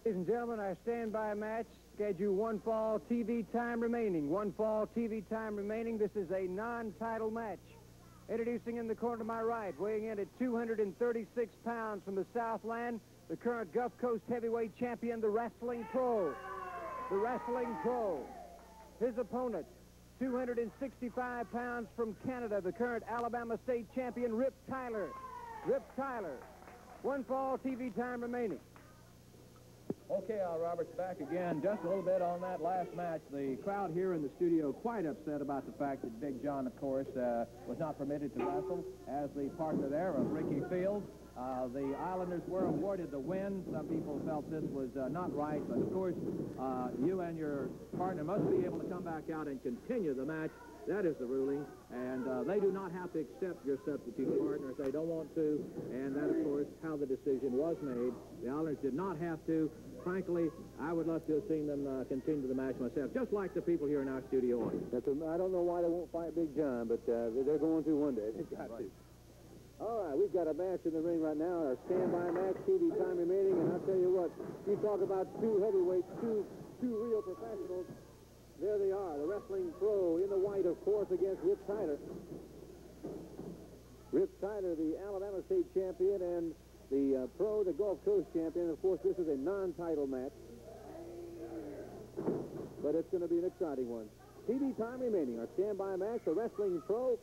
Ladies and gentlemen, our standby match, schedule one fall TV time remaining. One fall TV time remaining. This is a non-title match. Introducing in the corner to my right, weighing in at 236 pounds from the Southland, the current Gulf Coast heavyweight champion, the Wrestling Pro. The Wrestling Pro. His opponent, 265 pounds from Canada, the current Alabama State champion, Rip Tyler. Rip Tyler. One fall TV time remaining. Okay, Al Roberts, back again. Just a little bit on that last match. The crowd here in the studio quite upset about the fact that Big John, of course, was not permitted to wrestle as the partner there of Ricky Fields. The Islanders were awarded the win. Some people felt this was not right, but of course, you and your partner must be able to come back out and continue the match. That is the ruling, and they do not have to accept your substitute partner if they don't want to, and that, of course, how the decision was made. The Islanders did not have to. Frankly, I would love to have seen them continue the match myself, just like the people here in our studio audience. I don't know why they won't fight Big John, but they're going to one day. They've got to. All right, we've got a match in the ring right now, our standby match, TV time remaining, and I'll tell you what, you talk about two heavyweights, two real professionals. There they are, the Wrestling Pro in the white, of course, against Rip Tyler. Rip Tyler, the Alabama State champion, and the Pro, the Gulf Coast champion. Of course, this is a non-title match, but it's going to be an exciting one. TV time remaining, our standby match, the Wrestling Pro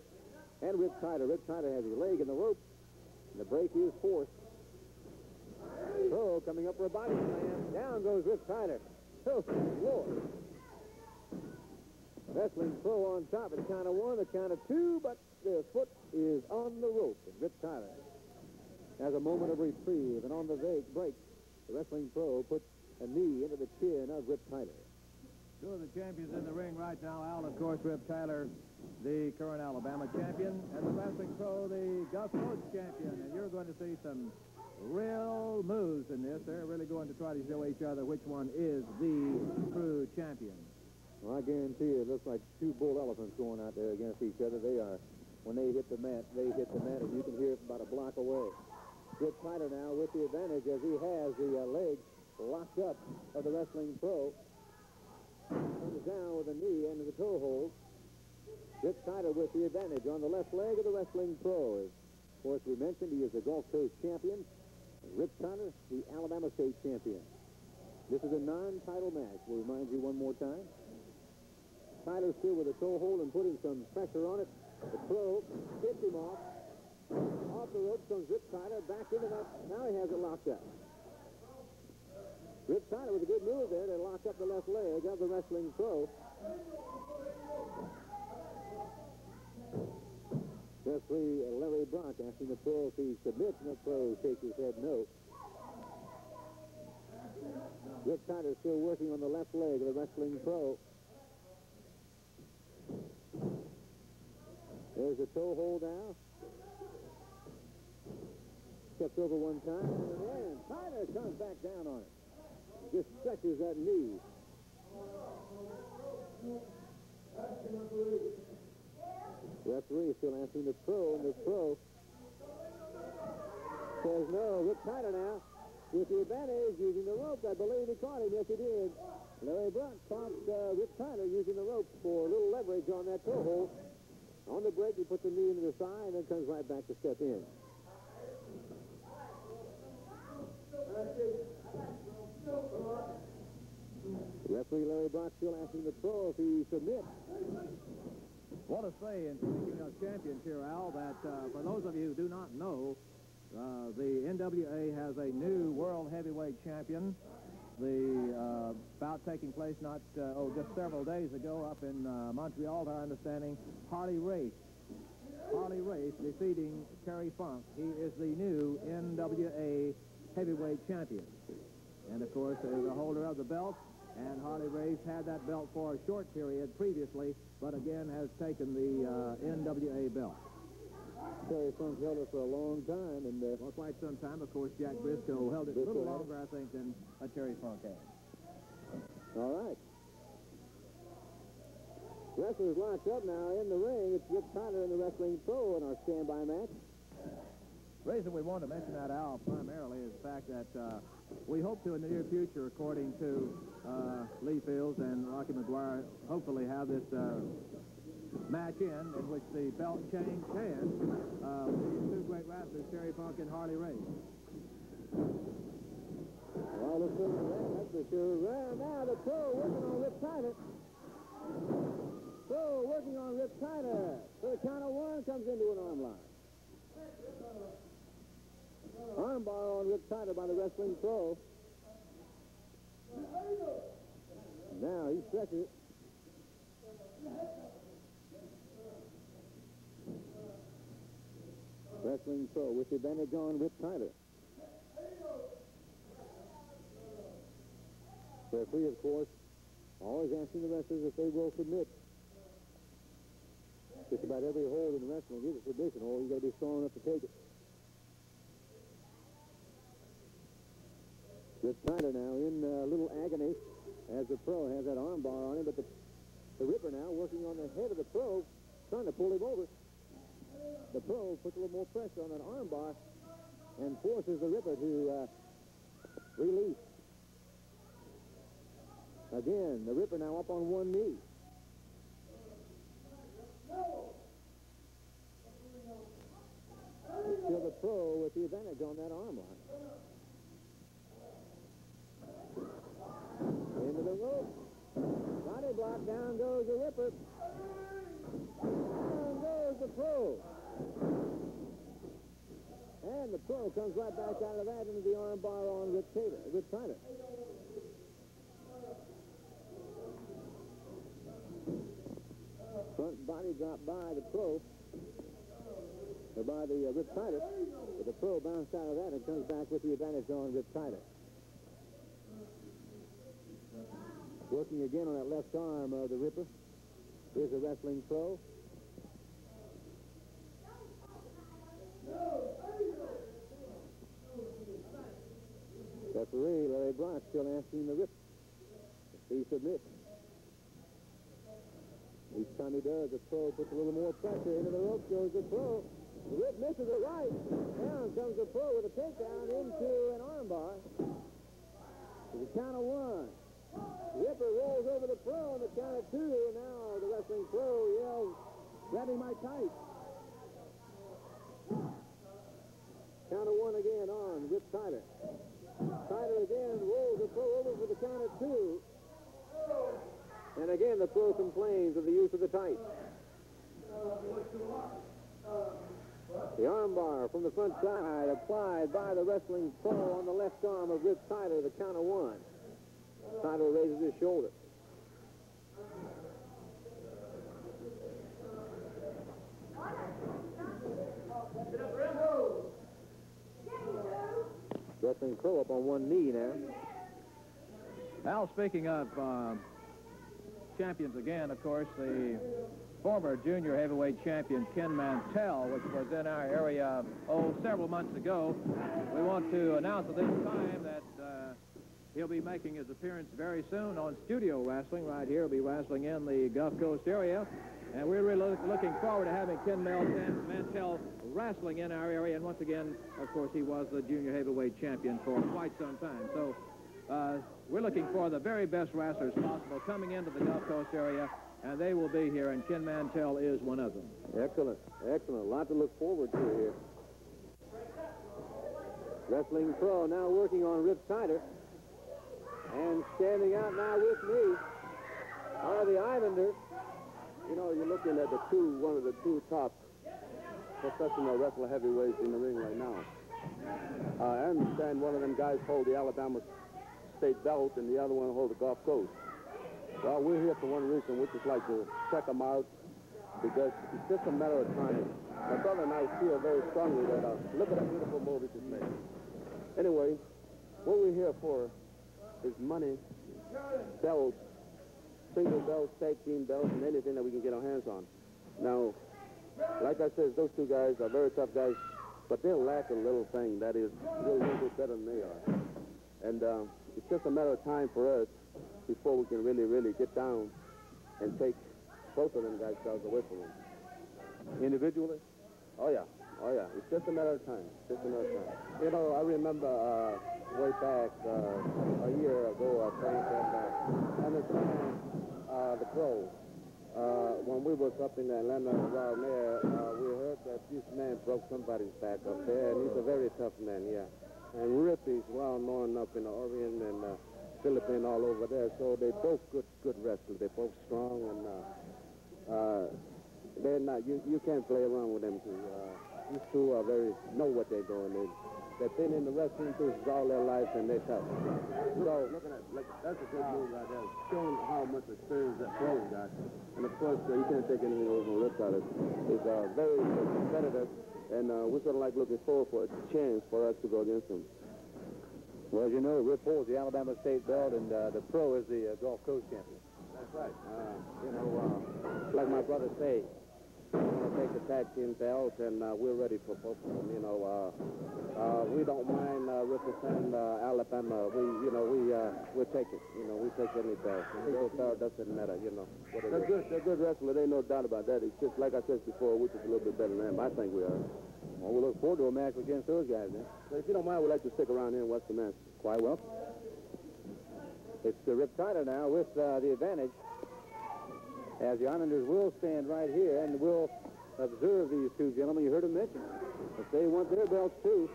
and Rip Tyler. Rip Tyler has his leg in the rope, and the break is forced. Pro coming up for a body slam. Down goes Rip Tyler. Oh, Lord. Wrestling Pro on top at the count of one, the count of two, but the foot is on the rope, and Rip Tyler has a moment of reprieve, and on the break, the Wrestling Pro puts a knee into the chin of Rip Tyler. Two of the champions in the ring right now. Al, of course, Rip Tyler, the current Alabama champion, and the Wrestling Pro, the Gulf Coast champion. And you're going to see some real moves in this. They're really going to try to show each other which one is the true champion. Well, I guarantee you, it looks like two bull elephants going out there against each other. They are, when they hit the mat, and you can hear it about a block away. Rip Tyler now with the advantage as he has the leg locked up of the Wrestling Pro. Comes down with a knee into the toe hold. Rip Tyler with the advantage on the left leg of the Wrestling Pro. Of course, we mentioned he is the Gulf Coast champion. Rip Tyler, the Alabama State champion. This is a non-title match. We'll remind you one more time. Tyler still with a toe hold and putting some pressure on it. The Pro hits him off. Off the rope comes Rip Tyler, back into that. Now he has it locked up. Rip Tyler with a good move there to lock up the left leg of the Wrestling Pro. Referee Larry Brock asking the Pro if he submits, and the Pro shakes his head no. Rip Tyler still working on the left leg of the Wrestling Pro. There's a toe hold now. Steps over one time, and Tyler comes back down on it. Just stretches that knee. Referee still answering the Pro, and the Pro says no. Rip Tyler now with the advantage using the rope. I believe he caught him. Yes, he did. Larry Brock caught Rip Tyler using the rope for a little leverage on that toe hold. On the break, he puts the knee into the thigh and then comes right back to step in. Referee Larry Brock still asking the Pro if he submits. Want to say, and speaking of champions here, Al, that for those of you who do not know, the NWA has a new world heavyweight champion. The bout taking place just several days ago up in Montreal, to our understanding. Harley Race. Harley Race defeating Terry Funk. He is the new NWA heavyweight champion. And, of course, is the holder of the belt. And Harley Race had that belt for a short period previously, but again has taken the NWA belt. Terry Funk held it for a long time, and for quite some time. Of course, Jack Briscoe held it a little longer, I think, than Terry Funk had. All right. Wrestlers locked up now in the ring. It's Rip Tyler and the Wrestling Pro in our standby match. The reason we want to mention that, Al, primarily is the fact that we hope to, in the near future, according to Lee Fields and Rocky McGuire, hopefully have this match in which the belt change hands with these two great wrestlers, Terry Funk and Harley Race. Well, let's look at that, that's for sure. Well, now the Pro working on Rip Tyler. Pro working on Rip Tyler. So the count of one comes into an arm lock. Armbar on Rip Tyler by the Wrestling Pro. Now he stretches it. Wrestling Pro with the advantage on Rip Tyler. Referee, of course, always asking the wrestlers if they will submit. Just about every hold in wrestling is a submission hold. You've got to be strong enough to take it. Rip Tyler now in a little agony as the Pro has that arm bar on him, but the Ripper now working on the head of the Pro, trying to pull him over. The Pro puts a little more pressure on that arm bar and forces the Ripper to release. Again, the Ripper now up on one knee. Still the Pro with the advantage on that arm line. Into the rope. Body block. Down goes the Ripper. Down goes the Pro. And the Pro comes right back out of that into the arm bar on Rip Tyler. Front body drop by the Pro. Or by the Rip Tyler. But the Pro bounced out of that and comes back with the advantage on Rip Tyler. Working again on that left arm of the Ripper. Here's the Wrestling Pro. Referee Larry Brock still asking the Ripper if he submits. Each time he does, the Pro puts a little more pressure into the rope. Goes the Pro. The Rip misses it right. Down comes the Pro with a takedown into an armbar. To the count of one. Ripper rolls over the Pro on the count of two. And now the Wrestling Pro yells, "Grab him my tight." Count of one again on Rip Tyler. Tyler again rolls the Pro over for the count of two. And again, the Pro complains of the use of the tight. The armbar from the front side applied by the Wrestling Pro on the left arm of Rip Tyler, the count of one. Tyler raises his shoulder. Wrestling Pro up on one knee now. Al, speaking of champions again, of course, the former junior heavyweight champion Ken Mantell, which was in our area, several months ago. We want to announce at this time that he'll be making his appearance very soon on Studio Wrestling right here. He'll be wrestling in the Gulf Coast area. And we're really looking forward to having Ken Mantell wrestling in our area. And once again, of course, he was the junior heavyweight champion for quite some time. So we're looking for the very best wrestlers possible coming into the Gulf Coast area. And they will be here, and Ken Mantell is one of them. Excellent, excellent. A lot to look forward to here. Wrestling Pro now working on Rip Tyler. And standing out now with me are the Islanders. You know, you're looking at one of the two top professional wrestler heavyweights in the ring right now. I understand one of them guys hold the Alabama State belt and the other one hold the Gulf Coast. Well, we're here for one reason, which is like to check them out, because it's just a matter of time. My brother and I feel very strongly that, look at the beautiful move he just made. Anyway, what we're here for is money, belts, single belts, tag team belts, and anything that we can get our hands on. Now, like I said, those two guys are very tough guys, but they'll lack a little thing that is a little bit better than they are. And it's just a matter of time for us before we can really, really get down and take both of them guys away from them. Individually? Oh, yeah. Oh, yeah. It's just a matter of time. Just a matter of time. You know, I remember way back a year ago, I think, and it's the Crow. When we was up in Atlanta around there, we heard that this man broke somebody's back up there, and he's a very tough man, yeah. And Rip is well known up in the Orient and Philippines all over there, so they both good wrestlers. They're both strong, and they're not. You can't play around with them two. These two are know what they're doing. They've been in the wrestling business all their lives, and they're tough. So look at that. That's a good move right there. Showing how much experience that Pro got. And of course, you can't take anything away from Rip out of it. He's very competitive, and we're sort of like looking forward for a chance for us to go against him. Well, as you know, Rip holds the Alabama State belt, and the Pro is the Gulf Coast champion. That's right. You know, like my brother say, we're going to take the tag team belt, and we're ready for both of them. You know, we don't mind representing Alabama. We'll take it. You know, we take any belt. Those belt doesn't matter. You know. They're good. They're good wrestlers. There's no doubt about that. It's just like I said before, we're just a little bit better than them. I think we are. Well, we look forward to a match against those guys, man. So if you don't mind, we'd like to stick around here and watch the match. Quite well. It's Rip Tyler now with the advantage, as the Islanders will stand right here and will observe these two gentlemen. You heard him mention that they want their belts too.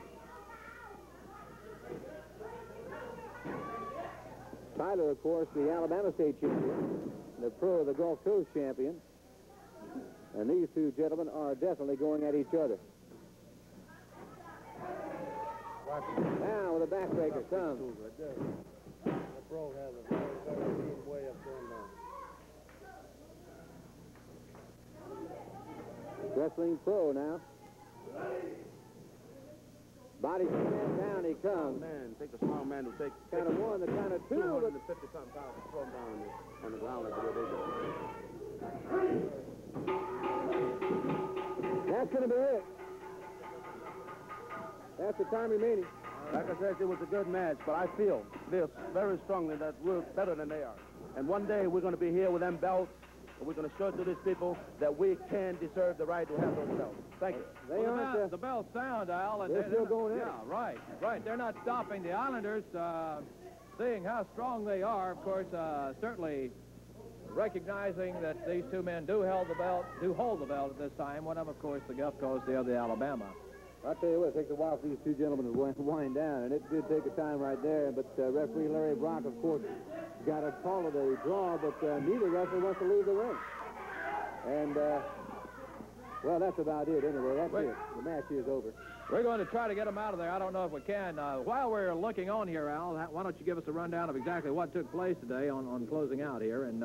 Tyler, of course, the Alabama State champion, the Pro, the Gulf Coast champion, and these two gentlemen are definitely going at each other. Now with a backbreaker comes. The Pro has a very neat way of doing that. Wrestling Pro now. Body slam down, he comes. Man, take a small man to take Kind of one, the kind of two. 250-something pounds, throw him down on the ground like the way they do. That's going to be it. That's the time remaining. Like I said, it was a good match, but I feel very strongly that we're better than they are. And one day we're going to be here with them belts, and we're going to show to these people that we can deserve the right to have those belts. Thank you. The bells sound, Al. And they're still going in. Yeah, right. They're not stopping the Islanders. Seeing how strong they are, of course, certainly recognizing that these two men do hold the belt at this time. One of them, of course, the Gulf Coast, the other, the Alabama. I'll tell you what, it takes a while for these two gentlemen to wind down, and it did take a time right there. But referee Larry Brock, of course, got to call it a draw, but neither wrestler wants to leave the ring. And, well, that's about it anyway. That's it. The match is over. We're going to try to get them out of there. I don't know if we can. While we're looking on here, Al, why don't you give us a rundown of exactly what took place today on closing out here, and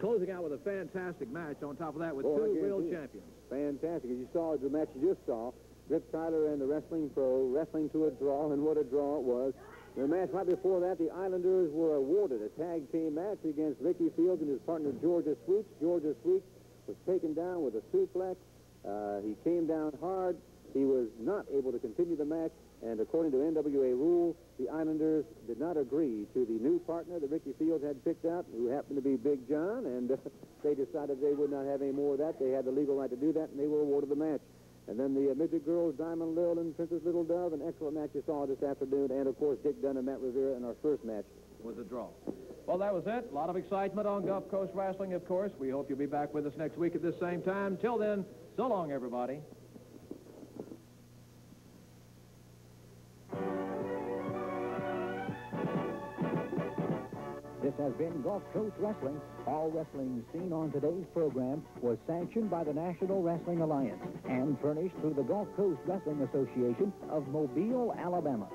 closing out with a fantastic match on top of that with two real champions. Fantastic. As you saw, the match you just saw, Rip Tyler and the Wrestling Pro wrestling to a draw, and what a draw it was. The match right before that, the Islanders were awarded a tag team match against Ricky Fields and his partner Georgia Sweets. Georgia Sweets was taken down with a suplex. He came down hard. He was not able to continue the match, and according to NWA rules, the Islanders did not agree to the new partner that Ricky Fields had picked out, who happened to be Big John, and they decided they would not have any more of that. They had the legal right to do that, and they were awarded the match. And then the midget girls, Diamond Lil and Princess Little Dove, an excellent match you saw this afternoon, and, of course, Dick Dunn and Matt Rivera in our first match. Was a draw. Well, that was it. A lot of excitement on Gulf Coast Wrestling, of course. We hope you'll be back with us next week at this same time. Till then, so long, everybody. This has been Gulf Coast Wrestling. All wrestling seen on today's program was sanctioned by the National Wrestling Alliance and furnished through the Gulf Coast Wrestling Association of Mobile, Alabama.